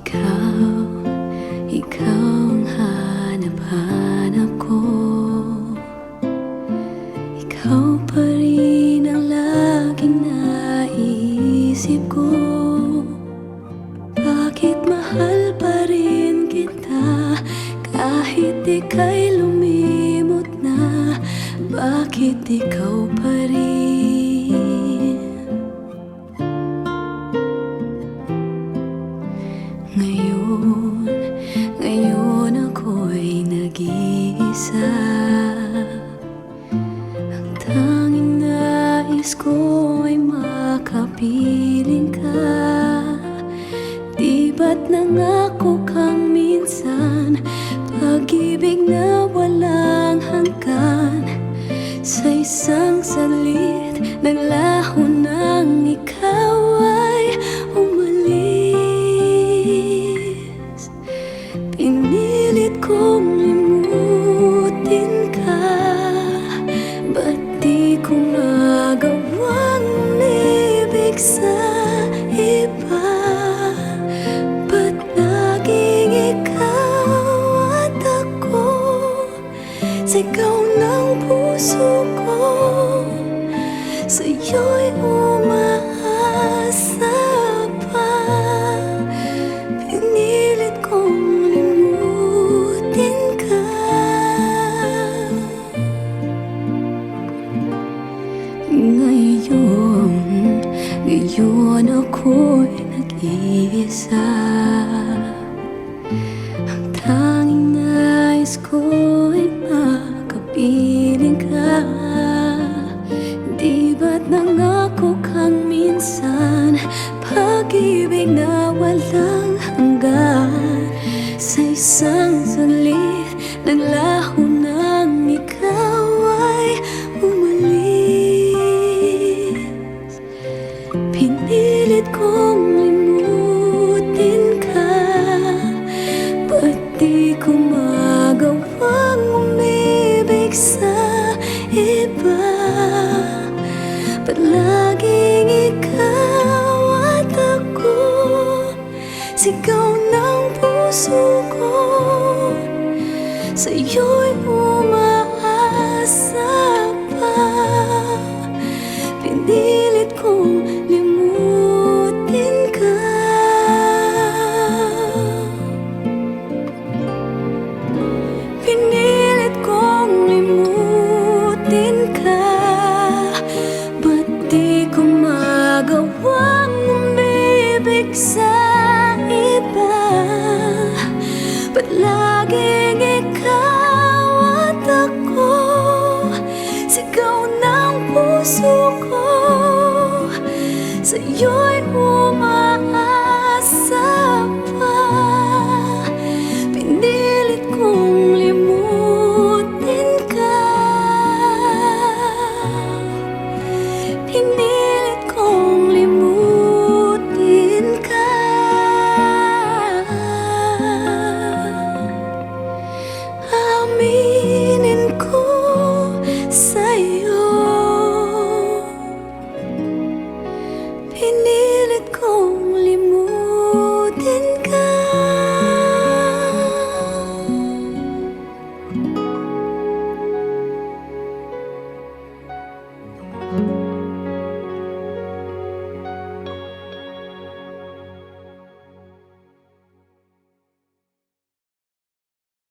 Ikaw ang hanap-hanap ko. Ikaw pa rin ang laging naiisip ko. Bakit mahal pa rin kita kahit ika'y lumimot na? Bakit ikaw pa rin? Ngayon ako'y nag-iisa. Ang tanging nais ko ay makapiling ka. Di ba't nangako kang minsan, pag-ibig na walang hanggan? Sa isang saglit, naglaho nang ikaw ay umalis. Pinilit kong limutin ka, ba't di ko magawang umibig sa iba? Ba't laging ikaw at ako, sigaw ng puso ko, sa'yo'y umaasa pa. Pinilit kong limutin ka. Ngayon ako'y nag-iisa. Ang tanging nais ko ay makapiling ka. Di ba't nangako kang minsan, pag-ibig na walang hanggan? Sa isang saglit, naglaho nang ikaw ay umalis. Pinilit kong limutin ka, ba't di ko magawang umibig sa iba? Ba't laging ikaw at ako, sigaw ng puso ko, sa'yo'y umaasa pa. Pinilit kong limutin ka. Pinilit kong limutin ka, ba't di ko magawang umibig sa iba? Ba't laging ikaw at ako, sigaw ng puso ko, sa'yo'y umaasa